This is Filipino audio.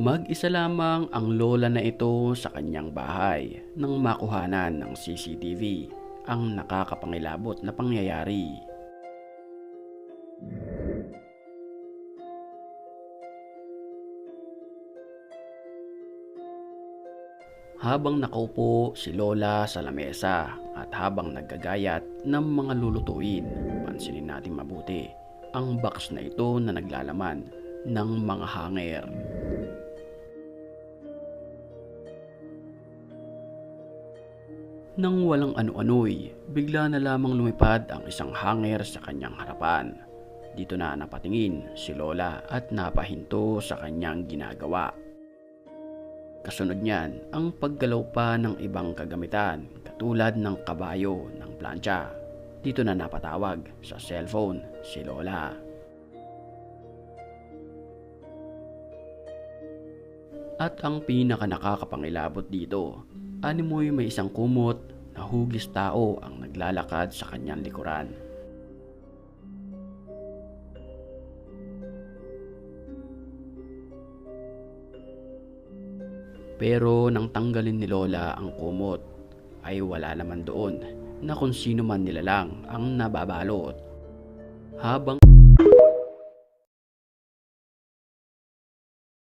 Mag-isa lamang ang lola na ito sa kanyang bahay nang makuhanan ng CCTV ang nakakapangilabot na pangyayari. Habang nakaupo si Lola sa lamesa at habang naggagayat ng mga lulutuin, pansinin natin mabuti ang box na ito na naglalaman ng mga hanger. Nang walang ano-ano'y, bigla na lamang lumipad ang isang hanger sa kanyang harapan. Dito na napatingin si Lola at napahinto sa kanyang ginagawa. Kasunod niyan ang paggalaw pa ng ibang kagamitan katulad ng kabayo ng plancha. Dito na napatawag sa cellphone si Lola. At ang pinaka nakakapangilabot dito, animoy may isang kumot na hugis tao ang naglalakad sa kanyang likuran. Pero nang tanggalin ni Lola ang kumot, ay wala naman doon na kung sino man nilalang ang nababalot. Habang